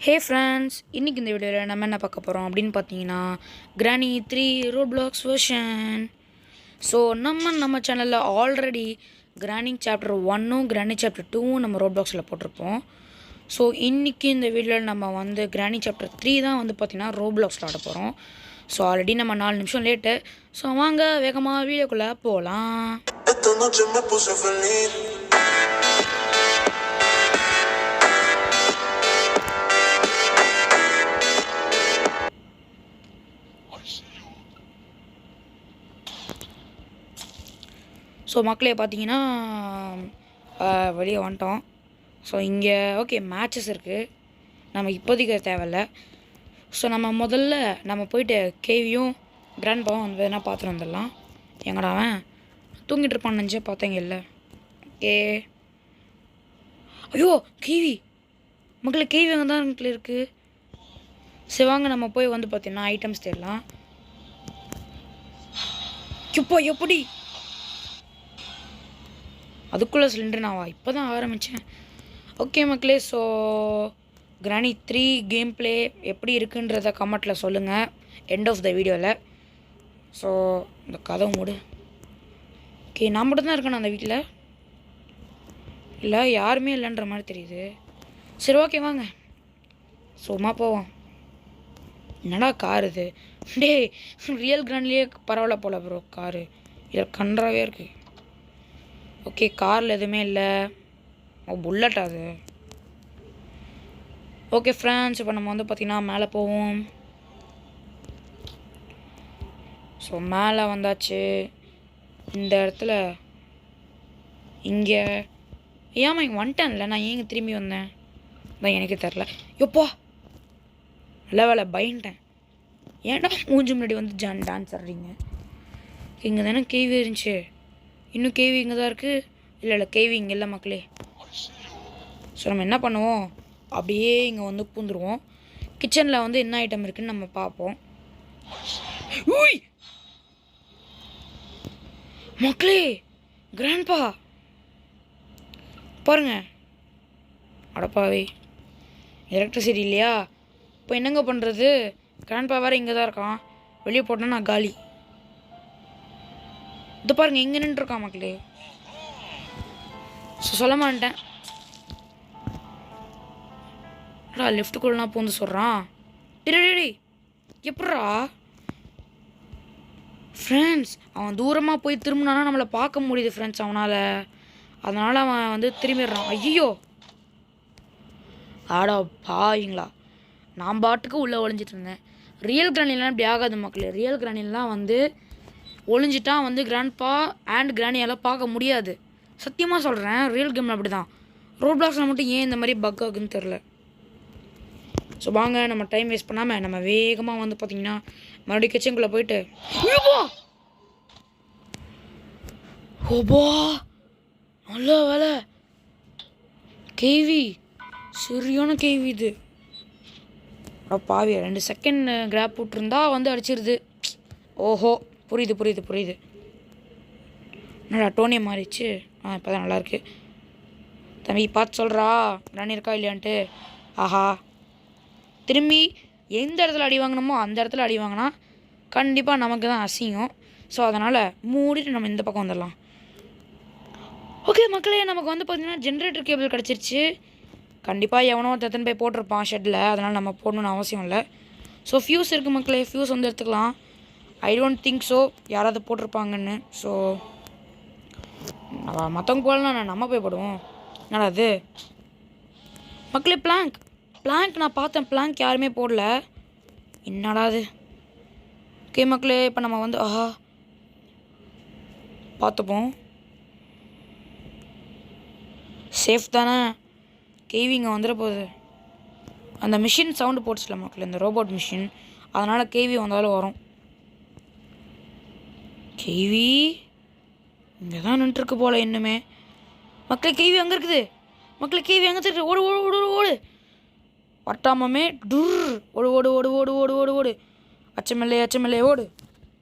Hey friends, இன்றைக்கி இந்த வீடியோவில் நம்ம என்ன பார்க்க போகிறோம் அப்படின்னு பார்த்தீங்கன்னா கிரானி 3 ரோப்ளாக்ஸ் வெர்ஷன். ஸோ நம்ம சேனலில் ஆல்ரெடி கிரானி சாப்டர் 1ம் கிரானி சாப்டர் 2ம் நம்ம ரோப்ளாக்ஸில் போட்டிருப்போம். ஸோ இன்றைக்கி இந்த வீடியோவில் நம்ம வந்து கிரானி சாப்டர் 3 தான் வந்து பார்த்திங்கன்னா ரோப்ளாக்ஸில் ஆட போகிறோம். ஸோ ஆல்ரெடி நம்ம 4 நிமிஷம் லேட்டு. ஸோ வாங்க வேகமாக வீடியோக்குள்ளே போகலாம். ஸோ மக்களே பார்த்தீங்கன்னா வெளியே வந்துட்டோம். ஸோ இங்கே ஓகே மேட்சஸ் இருக்குது, நம்ம இப்போதைக்கு தேவையில்ல. ஸோ நம்ம போயிட்டு கேவியும் கிராண்ட்பாவும் வந்து வேணால் பார்த்துட்டு வந்துடலாம். எங்கடா அவன் தூங்கிட்டு இருப்பான்னு நினச்சே பார்த்தேங்க இல்லை. ஓகே, ஐயோ கேவி மக்களே, கேவி அங்கே தான் இருக்குது. சரி வாங்க நம்ம போய் வந்து பார்த்தீங்கன்னா ஐட்டம்ஸ் தேடலாம். இப்போ எப்படி அதுக்குள்ளே சிலிண்டர் நான் இப்போ தான் ஆரம்பித்தேன். ஓகே மக்களே, ஸோ கிரானி 3 கேம் ப்ளே எப்படி இருக்குன்றத கமெண்ட்டில் சொல்லுங்கள் எண்ட் ஆஃப் த வீடியோவில். ஸோ இந்த கதவை மூடு. ஓகே, நான் மட்டும் தான் இருக்கேன் அந்த வீட்டில், இல்லை யாருமே இல்லைன்ற மாதிரி தெரியுது. சரி ஓகே வாங்க சும்மா போவோம். என்னடா கார் இது? டே ரியல் கிராண்ட்லேயே பரவாயில்ல போல ப்ரோ, காரு இதில் கன்றாவே இருக்குது. ஓகே, காரில் எதுவுமே இல்லை. புல்லட் அது. ஓகே ஃப்ரெண்ட்ஸ், இப்போ நம்ம வந்து பார்த்திங்கன்னா மேலே போவோம். ஸோ மேலே வந்தாச்சு. இந்த இடத்துல இங்கே ஏமா இங்கே வந்துட்டேன்ல, நான் ஏங்க திரும்பி வந்தேன் தான் எனக்கு தெரில. எப்போ நல்ல வேலை பயன்ட்டேன். ஏன்டா மூஞ்சி முன்னாடி வந்து டான்ஸ் ஆடுறீங்க? இங்கே தானே கேவி இருந்துச்சு, இன்னும் கேவி இங்கே தான் இருக்குது. இல்லை கேவி இங்கே இல்லை மக்களே. ஸோ நம்ம என்ன பண்ணுவோம், அப்படியே இங்கே வந்து பூந்துருவோம். கிச்சனில் வந்து என்ன ஐட்டம் இருக்குதுன்னு நம்ம பார்ப்போம். ஊய் மக்களே, கிராண்ட்பா பாருங்க. அடப்பாவே, எலக்ட்ரிசிட்டி இல்லையா? இப்போ என்னங்க பண்ணுறது? கிராண்ட்பா வேறு இங்கே தான் இருக்கான், வெளியே போட்டேன்னா நான் காலி. இது பாருங்க எங்கே நின்றுருக்கான் மக்களே. ஸோ சொல்ல மாட்டேன். லெஃப்ட்டுக்குள்ளனா பூந்து சொல்கிறான். டேடி எப்பட்றா ஃப்ரெண்ட்ஸ், அவன் தூரமாக போய் திரும்பினானா நம்மளை பார்க்க முடியுது ஃப்ரெண்ட்ஸ் அவனால். அதனால் அவன் வந்து திரும்பிடுறான். ஐயோ ஆடா பாவீங்களா, நான் பாட்டுக்கு உள்ளே ஒளிஞ்சிட்டு இருந்தேன். ரியல் கிரானிலாம் இப்படி ஆகாது மக்களே. ரியல் கிரானிலாம் வந்து ஒளிஞ்சிட்டா வந்து கிராண்ட்பா அண்ட் கிரானியால் பார்க்க முடியாது. சத்தியமாக சொல்கிறேன், ரியல் கேமில் அப்படி தான். ரோப்ளாக்ஸில் மட்டும் ஏன் இந்த மாதிரி பக் ஆகுன்னு தெரில. ஸோ வாங்க நம்ம டைம் வேஸ்ட் பண்ணாமல் நம்ம வேகமாக வந்து பார்த்திங்கன்னா மறுபடியும் கிச்சனுக்குள்ளே போயிட்டு ஓபா நல்ல வேலை. கேவி சரியான கேவி இது. பாவியா 2 செகண்ட் கிராப் விட்டுருந்தா வந்து அடிச்சிருது. ஓஹோ புரியுது புரியுது புரியுது. என்னடா டோனியை மாறிச்சு? இப்போ தான் நல்லாயிருக்கு. தம்பி பார்த்து சொல்கிறா ராணி இருக்கா இல்லையான்ட்டு. ஆஹா, திரும்பி எந்த இடத்துல அடி வாங்கினோமோ அந்த இடத்துல அடி வாங்கினா கண்டிப்பாக நமக்கு தான் அசிங்கம். ஸோ அதனால் மூடிட்டு நம்ம இந்த பக்கம் வந்துடலாம். ஓகே மக்களே, நமக்கு வந்து பார்த்திங்கன்னா ஜென்ரேட்டர் கேபிள் கிடச்சிருச்சு. கண்டிப்பாக எவனோ எத்தனை போய் போட்டிருப்பான் ஷெட்டில், அதனால் நம்ம போடணுன்னு அவசியம் இல்லை. ஸோ ஃபியூஸ் இருக்குது மக்களே, ஃபியூஸ் வந்து எடுத்துக்கலாம். ஐ டோன்ட் திங்க் ஸோ யாராவது போட்டிருப்பாங்கன்னு. ஸோ மற்றவங்க போடலாம், நம்ம போய் போடுவோம். என்னடா அது மக்களே? பிளாங்க் நான் பார்த்தேன், பிளாங்க் யாருமே போடல. என்னடா அது? ஓகே மக்களே, இப்போ நம்ம வந்து பார்த்துப்போம். சேஃப் தானே? கேவி இங்கே வந்துட போகுது. அந்த மிஷின் சவுண்டு போட்டுச்சுல மக்களே, இந்த ரோபோட் மிஷின், அதனால் கேவி வந்தாலும் வரும். கேவி இங்கே தான் நின்றுருக்கு போல் இன்னுமே. மக்களே கேவி அங்கே இருக்குது. மக்களே கேவி அங்கே இருக்குது. ஓடு ஓடு ஓடு ஓடு வட்டாமே டுர். ஓடு ஓடு ஓடு ஓடு ஓடு ஓடு ஓடு அச்சமில்லை ஓடு.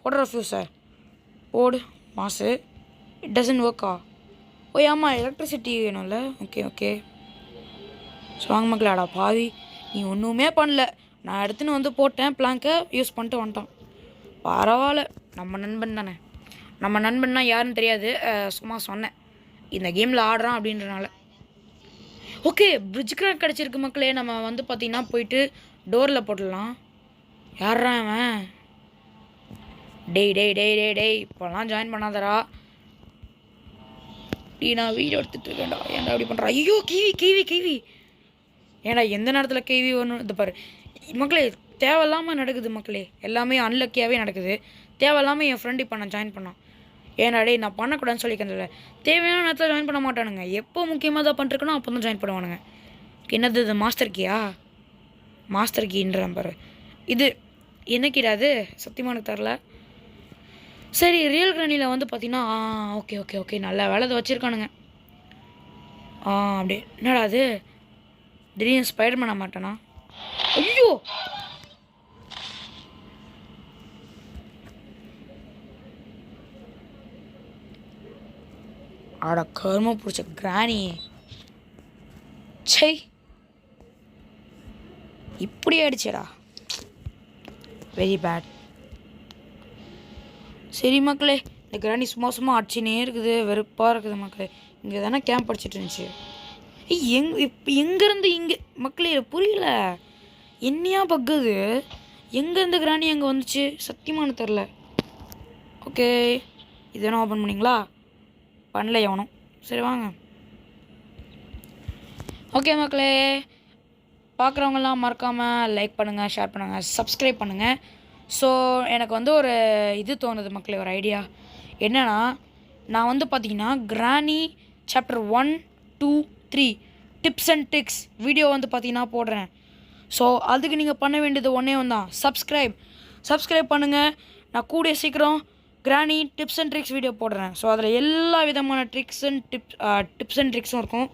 போடுற ஃபியூஸை ஓடு மாசு. இட் டசன்ட் ஒர்க்கா? ஓ ஆமாம், எலக்ட்ரிசிட்டி வேணும்ல. ஓகே ஸோ வாங்க மக்களே. அடா பாவி, நீ ஒன்றுமே பண்ணல. நான் எடுத்துன்னு வந்து போட்டேன், பிளாங்கை யூஸ் பண்ணிட்டு வந்துட்டான். பரவாயில்ல, நம்ம நண்பன் தானே. நம்ம நண்பன்னா யாருன்னு தெரியாது, சும்மா சொன்னேன் இந்த கேமில் ஆடுறான் அப்படின்றனால. ஓகே, பிரிட்ஜ் கிராக் கிடச்சிருக்கு மக்களே. நம்ம வந்து பார்த்திங்கன்னா போயிட்டு டோரில் போட்டுடலாம். யார்ரா அவன்? டேய் டேய் டேய் டேய் டேய் இப்போலாம் ஜாயின் பண்ணாதரா. டீ நான் வீடியோ எடுத்துகிட்டு இருக்கேன்டா, ஏன்டா அப்படி பண்ணுறா? ஐயோ கிவி கிவி கிவி. ஏன்டா எந்த நேரத்தில் கிவி ஒன்று இது பாரு மக்களே. தேவையில்லாமல் நடக்குது மக்களே, எல்லாமே அன்லக்கியாகவே நடக்குது. தேவையில்லாமல் என் ஃப்ரெண்டு இப்போ நான் ஜாயின் பண்ணான். ஏன்னா டே நான் பண்ணக்கூடாதுன்னு சொல்லிக்கிறதில்ல. தேவையான நேரத்தில் ஜாயின் பண்ண மாட்டானுங்க. எப்போ முக்கியமாக தான் பண்ணிருக்கணும் அப்போ தான் ஜாயின் பண்ணுவானுங்க. என்னது இது மாஸ்டர் கீயா? மாஸ்டர் கீன்ற பாரு. இது என்ன கீடா? அது சத்தியமாக எனக்கு தரல. சரி, ரியல் கிரானியில் வந்து பார்த்தீங்கன்னா ஓகே ஓகே ஓகே நல்ல வேலை அதை வச்சுருக்கானுங்க. அப்படியே என்னடா அது திடீர்னு ஸ்பைடர் பண்ண மாட்டேனா? ஐயோ ஆட கரும பிடிச்ச கிராணி. சை இப்படி ஆயிடுச்சேடா, வெரி பேட். சரி மக்களே, இந்த கிராணி சும்மா சும்மா அடிச்சுனே இருக்குது, வெறுப்பாக இருக்குது மக்களே. இங்கே தானே கேம்ப் அடிச்சிட்டு இருந்துச்சு. எங்கேருந்து இங்கே மக்களே புரியல, என்னையா பக்குது? எங்கேருந்து கிராணி அங்கே வந்துச்சு சத்தியமானு தெரில. ஓகே, இதெல்லாம் ஓப்பன் பண்ணிங்களா? பண்ணல எவனும். சரி வாங்க. ஓகே மக்களே, பார்க்குறவங்களாம் மறக்காமல் லைக் பண்ணுங்கள், ஷேர் பண்ணுங்கள், சப்ஸ்கிரைப் பண்ணுங்கள். ஸோ எனக்கு வந்து ஒரு இது தோணுது மக்களே, ஒரு ஐடியா. என்னென்னா, நான் வந்து பார்த்தீங்கன்னா கிராணி chapter 1, 2, 3 tips and tricks video வந்து பார்த்தீங்கன்னா போடுறேன். ஸோ அதுக்கு நீங்கள் பண்ண வேண்டியது ஒன்றே ஒன்று தான், சப்ஸ்கிரைப் பண்ணுங்கள். நான் கூடிய சீக்கிரம் கிராணி டிப்ஸ் அண்ட் ட்ரிக்ஸ் வீடியோ போடுறேன். ஸோ அதில் எல்லா விதமான டிப்ஸ் அண்ட் ட்ரிக்ஸும் இருக்கும்.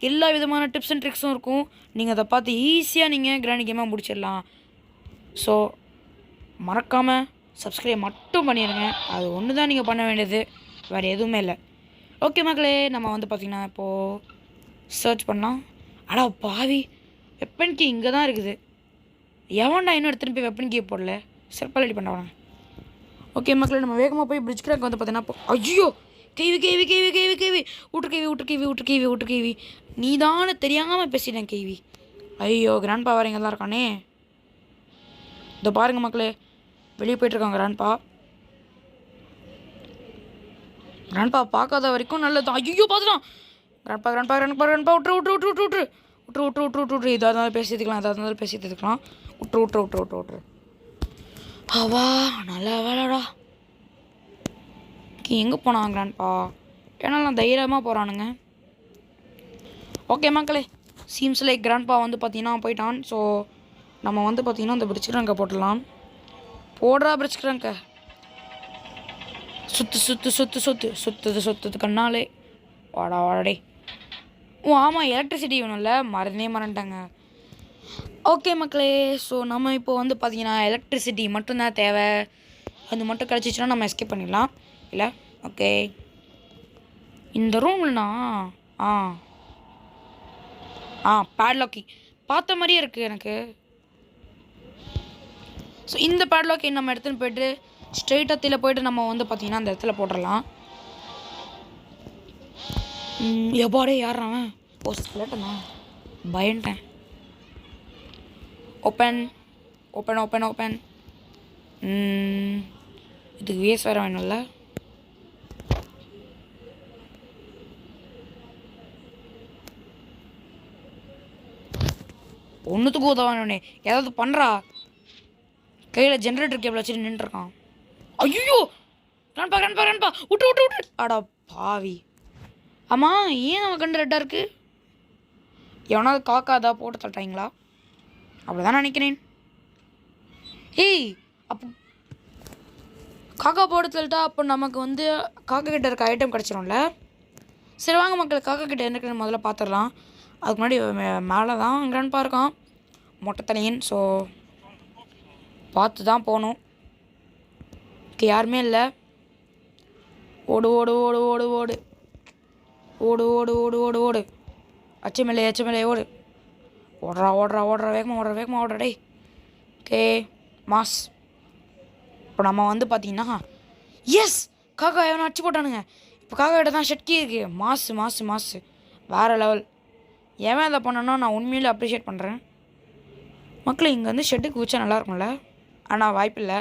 எல்லா விதமான டிப்ஸ் அண்ட் ட்ரிக்ஸும் இருக்கும். நீங்கள் அதை பார்த்து ஈஸியாக நீங்கள் கிராணி கேமாக முடிச்சிடலாம். ஸோ மறக்காமல் சப்ஸ்கிரைப் மட்டும் பண்ணிடுங்க. அது ஒன்று தான் நீங்கள் பண்ண வேண்டியது, வேறு எதுவுமே இல்லை. ஓகே மக்களே, நம்ம வந்து பார்த்திங்கன்னா இப்போது சர்ச் பண்ணலாம். அடா பாவி, வெப்பன் கீ இங்கே தான் இருக்குது. எவன்டா இன்னும் எடுத்துகிட்டு போய் வெப்பன் கீ போடல, சிறப்பாக ரெடி பண்ணவன. ஓகே மக்களே, நம்ம வேகமாக போய் பிரிட்ஜ் கிராக் வந்து பார்த்தீங்கன்னா ஐயோ கேவி கேவி கேவி கேவி கேவி ஊட்டு கேவி நீ தானே தெரியாமல் பேசிட்டேன் கேவி. ஐயோ கிராண்ட்பா வேறு இங்கே தான் இருக்கானே. இதோ பாருங்கள் மக்களே, வெளியே போயிட்டுருக்காங்க கிராண்ட்பா பார்க்காத வரைக்கும் நல்லது. ஐயோ பார்த்துட்டான். கிராண்ட்பா விட்ரு. இதாக இருந்தாலும் பேசிட்டுக்கலாம். விட்ரு. அவா நல்லா வேலைடா. எங்கே போனான் கிராண்ட்பா? ஏன்னா நான் தைரியமாக போகிறானுங்க. ஓகே மக்களே, சீம்ஸ் லைக் கிராண்ட்பா வந்து பார்த்தீங்கன்னா போயிட்டான். ஸோ நம்ம வந்து பார்த்தீங்கன்னா இந்த பிரிட்ஜ் கிராங்கை போட்டுடலாம். போடுறா பிரிட்ஜ் கிராங்கை. சுத்துது கண்ணாலே. வாடாடே. ஆமாம், எலக்ட்ரிசிட்டி வேணும்ல, மறந்துட்டாங்க. ஓகே மக்களே, ஸோ நம்ம இப்போ வந்து பார்த்தீங்கன்னா எலக்ட்ரிசிட்டி மட்டும்தான் தேவை. அது மட்டும் கிடச்சிச்சின்னா நம்ம எஸ்கேப் பண்ணிடலாம் இல்லை? ஓகே, இந்த ரூம்லண்ணா பேட்லாக்கி பார்த்த மாதிரியே இருக்குது எனக்கு. ஸோ இந்த பேட்லாக்கி நம்ம எடுத்துன்னு போய்ட்டு ஸ்ட்ரெயிட்டாக தீல போய்ட்டு நம்ம வந்து பார்த்திங்கன்னா அந்த இடத்துல போட்டுடலாம். எப்பாடே யாருறான்? ஸ்கெலட்டனா? பயன்ட்டேன். ஓப்பன். இதுக்கு வேஸ் வேறு வேணும்ல. ஒன்றுத்துக்கு உதவானே ஏதாவது பண்ணுறா. கையில் ஜென்ரேட்டர் கேபிள் வச்சுட்டு நின்றுருக்கான். ஐயோ கிராண்ட்பா விட்டு. அடா பாவி. ஆமாம், ஏன் அவன் கண்டு ரெட்டாக இருக்குது? எவனாவது காக்காதா போட்டு தட்டாங்களா? அப்படிதான் நினைக்கிறேன். அப்போ காக்கா போட்டு தள்ளிட்டா அப்போ நமக்கு வந்து காக்கா கிட்ட இருக்க ஐட்டம் கிடச்சிரும்ல. சரி வாங்க மக்கள், காக்கா கிட்ட என்ன முதல்ல பார்த்துடலாம். அதுக்கு முன்னாடி மேலே தான் கிராண்ட்பா இருக்கான், மொட்டை தலையன். ஸோ பார்த்து தான் போகணும். யாருமே இல்லை. ஓடு. அச்சமில்லை ஓடு. ஓடுறா ஓடுறா ஓடுறா வேகமாக ஓடுறா டே. Okay mass. இப்போ நம்ம வந்து பார்த்தீங்கன்னா எஸ் காக்கா எவனை அடிச்சு போட்டானுங்க. இப்போ காக்கா கிட்ட தான் ஷட்கி இருக்குது. மாசு வேறு லெவல். எவன் அதை பண்ணனா நான் உண்மையிலே அப்ரிஷியேட் பண்ணுறேன். மக்களே இங்கே வந்து ஷெட்டுக்கு ஊச்சா நல்லாயிருக்கும்ல, ஆனால் வாய்ப்பில்லை.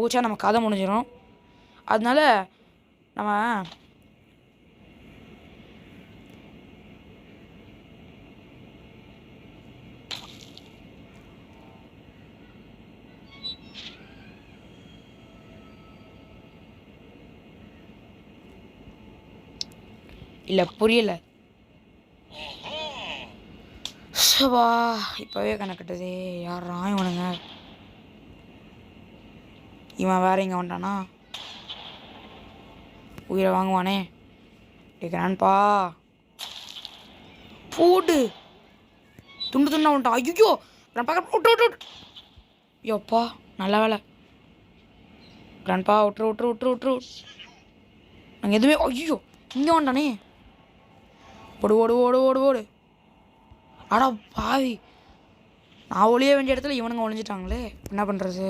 ஊச்சா நம்ம கதை முடிஞ்சிடும். அதனால நம்ம இல்லை புரியலை. சவா இப்போவே கணக்கிட்டதே யாரா இவனுங்க. இவன் வேற இங்கே வந்துட்டானா உயிரை வாங்குவானே. கேட்குறான்ப்பா போடு துண்டு துண்டா வந்துட்டான். ஐயோ நான் பார்க்க விட்டு யோப்பா நல்ல வேலை. கிராண்ட்பா விட்டுரு. நாங்கள் எதுவுமே ஐயோ இங்கே வந்துட்டானே. ஓடு. அடா பாவி, நான் ஒளிய வேண்டிய இடத்துல இவனுங்க ஒளிஞ்சிட்டாங்களே, என்ன பண்ணுறது.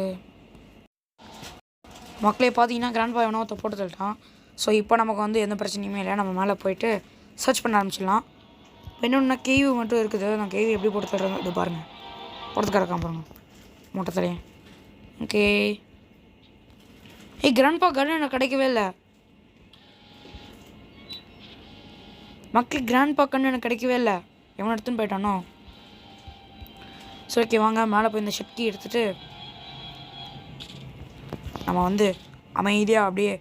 மக்களே பார்த்தீங்கன்னா கிராண்ட்பா எவனோ போட்டு தள்ளிட்டான். ஸோ இப்போ நமக்கு வந்து எந்த பிரச்சனையுமே இல்லை. நம்ம மேலே போயிட்டு சர்ச் பண்ண ஆரம்பிச்சிடலாம். இன்னொன்று கேவி மட்டும் இருக்குது. நான் கேவி எப்படி போட்டு தள்ளுறேன் இது பாருங்கள். போட்டு கிடக்கான் பாருங்கள் மூட்டை தலையன். ஓகே கிராண்ட்பா கன் எனக்கு கிடைக்கவே இல்லை. மக்களுக்கு கிராண்ட்பா கன்று எனக்கு கிடைக்கவே இல்லை. எவனை எடுத்துன்னு போயிட்டானோ. ஸோ ஓகே வாங்க மேலே போய் இந்த ஷட்கி எடுத்துகிட்டு நம்ம வந்து அமைதியாக அப்படியே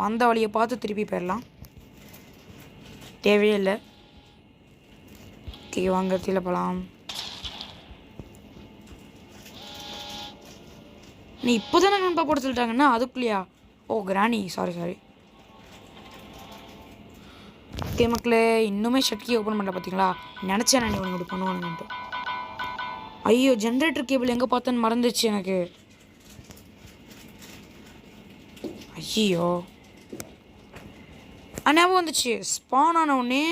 வந்த வழியை பார்த்து திருப்பி போயிடலாம். தேவையே இல்லை. ஓகே வாங்க கீழே போகலாம். நீ இப்போ தானே கிராண்ட்பா போட்டு சொல்லிட்டாங்கன்னா அதுக்குள்ளேயா? ஓ கிராணி சாரி. ஓகே மக்களே இன்னுமே ஷட்கி ஓப்பன் பண்ணல பார்த்தீங்களா. நினச்சேன் நான் இவங்க இப்படி பண்ணுவானுங்கன்ட்டு. ஐயோ ஜென்ரேட்டர் கேபிள் எங்கே பார்த்தேன்னு மறந்துச்சு எனக்கு. ஐயோ ஞாபகம் வந்துச்சு. ஸ்பான் ஆன உடனே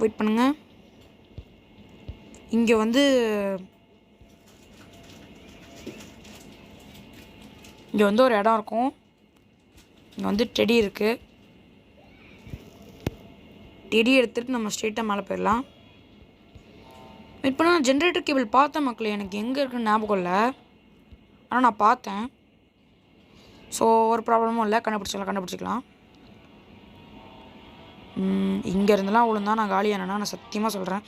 வெயிட் பண்ணுங்க. இங்கே வந்து ஒரு இடம் இருக்கும். இங்கே வந்து டெடி இருக்குது. டெடி எடுத்துகிட்டு நம்ம ஸ்ட்ரெயிட்டாக மேலே போயிடலாம். இப்போ நான் ஜென்ரேட்டர் கேபிள் பார்த்தேன் மக்களே. எனக்கு எங்கே இருக்குன்னு ஞாபகம் இல்லை, ஆனால் நான் பார்த்தேன். ஸோ ஒரு ப்ராப்ளமும் இல்லை. கண்டுபிடிச்சிக்கலாம். இங்கே இருந்தெல்லாம் விழுந்தா நான் காலியானேன்னா நான் சத்தியமாக சொல்கிறேன்.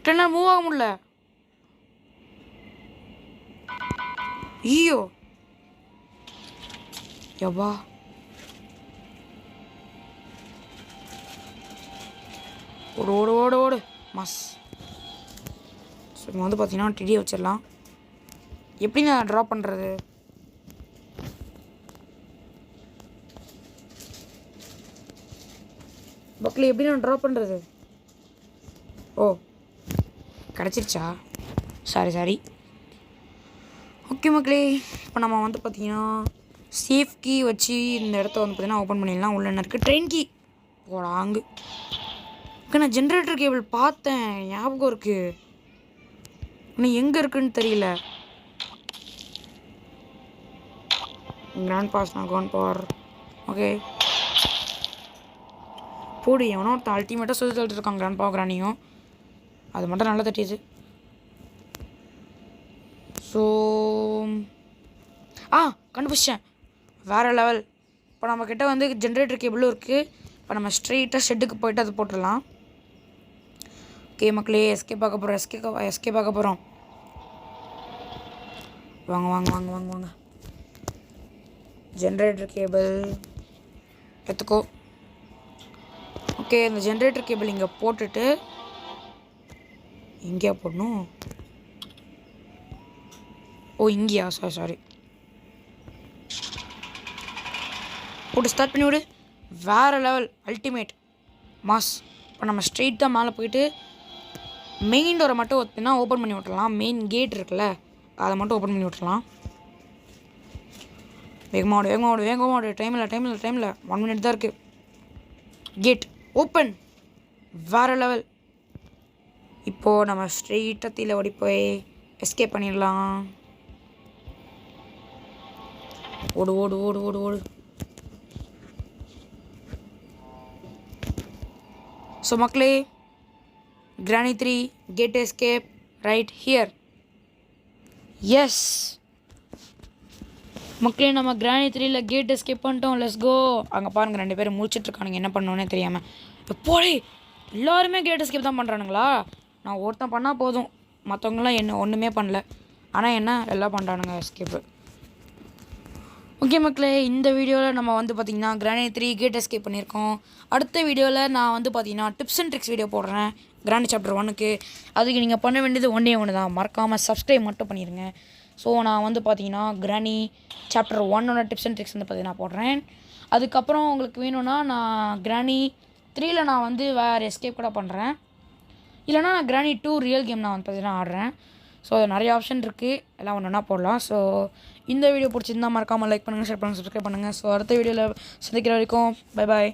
என்னால் மூவ் ஆக முடியல. ஐயோ யப்பா ஓடு மாஸ். ஸோ இப்போ வந்து பார்த்தீங்கன்னா டிடியை வச்சிடலாம். எப்படி நான் ட்ராப் பண்ணுறது? பக்கில் எப்படி நான் ட்ராப் பண்ணுறது? ஓ கிடச்சிருச்சா? சாரி. ஓகே மக்களே இப்போ நம்ம வந்து பார்த்தீங்கன்னா சேஃப் கீ வச்சு இந்த இடத்த வந்து பார்த்தீங்கன்னா ஓப்பன் பண்ணிடலாம். உள்ள என்ன இருக்குது? ட்ரெயின் கீ போடாங்கு. ஓகே நான் ஜென்ரேட்டர் கேபிள் பார்த்தேன், ஞாபகம் இருக்குது. இன்னும் எங்கே இருக்குன்னு தெரியல. கிராண்ட் பாஸ் நான் கோன் பவர். ஓகே போடு. எவனோ ஒருத்தன் அல்டிமேட்டாக சொல்லி தள்ளிட்டு இருக்கான் கிராண்ட் பவர் கிராணியும். அது மட்டும் நல்லா தட்டிடுச்சு. ஸோ கண்டுபிடிச்சேன். வேறு லெவல். இப்போ நம்மக்கிட்ட வந்து ஜென்ரேட்டர் கேபிளும் இருக்குது. இப்போ நம்ம ஸ்ட்ரெயிட்டாக ஷெட்டுக்கு போய்ட்டு அதை போட்டுடலாம். ஓகே மக்களே எஸ்கே பார்க்க போகிறோம். வாங்க. ஜென்ரேட்டர் கேபிள் எடுத்துக்கோ. ஓகே இந்த ஜென்ரேட்டர் கேபிள் இங்கே போட்டுட்டு எங்கேயா போடணும்? ஓ இங்கேயா? சாரி போட்டு ஸ்டார்ட் பண்ணி விடு. வேறு லெவல் அல்டிமேட் மாஸ். இப்போ நம்ம ஸ்ட்ரெயிட்டாக மேலே போயிட்டு மெயின் டோரை மட்டும் பார்த்தீங்கன்னா ஓப்பன் பண்ணி விட்டுறலாம். மெயின் கேட் இருக்குல்ல அதை மட்டும் ஓப்பன் பண்ணி விட்டுறலாம். வேகமாக ஓடு. டைம் இல்லை 1 மினிட் தான் இருக்குது. Gate open. வேறு லெவல். இப்போது நம்ம ஸ்ட்ரெயிட்டாக தீல ஓடி போய் எஸ்கேப் பண்ணிடலாம். ஓடு ஓடு ஓடு ஓடு ஓடு. ஸோ மக்களே, Granny 3 gate escape right here. Yes மக்களே, நம்ம கிரானி 3ல கேட் எஸ்கேப் பண்ணிட்டோம். Let's go. அங்கே பாருங்கள், 2 பேரும் முடிச்சிட்ருக்கானுங்க என்ன பண்ணோன்னே தெரியாமல். போலே எல்லாருமே கேட் எஸ்கேப் தான் பண்ணுறானுங்களா? நான் ஒருத்தன் பண்ணால் போதும், மற்றவங்களாம் என்ன ஒன்றுமே பண்ணல. ஆனால் என்ன எல்லாம் பண்ணுறானுங்க எஸ்கேப்பு. ஓகே மக்களே, இந்த வீடியோவில் நம்ம வந்து பார்த்திங்கன்னா கிரானி 3 கேட் எஸ்கேப் பண்ணியிருக்கோம். அடுத்த வீடியோவில் நான் வந்து பார்த்திங்கன்னா டிப்ஸ் அண்ட் ட்ரிக்ஸ் வீடியோ போடுறேன் கிரானி சாப்டர் 1க்கு. அதுக்கு நீங்கள் பண்ண வேண்டியது ஒன்று தான், மறக்காமல் சப்ஸ்கிரைப் மட்டும் பண்ணிடுங்க. ஸோ நான் வந்து பார்த்திங்கன்னா கிரானி சாப்டர் 1ஓட டிப்ஸ் அண்ட் ட்ரிக்ஸ் வந்து பார்த்திங்கன்னா போடுறேன். அதுக்கப்புறம் உங்களுக்கு வேணும்னா நான் கிரானி 3ல் நான் வந்து வேறு எஸ்கேப் கூட பண்ணுறேன். இல்லைனா நான் கிரானி 2 ரியல் கேம் நான் வந்து பார்த்திங்கன்னா ஆடுறேன். ஸோ நிறைய ஆப்ஷன் இருக்குது, எல்லாம் ஒன்று ஒன்றா போடலாம். ஸோ இந்த வீடியோ பிடிச்சிருந்தா மறக்காமல் லைக் பண்ணுங்கள், ஷேர் பண்ணுங்கள், சப்ஸ்கிரைப் பண்ணுங்கள். ஸோ அடுத்த வீடியோவில் சந்திக்கிற வரைக்கும் பை பாய்.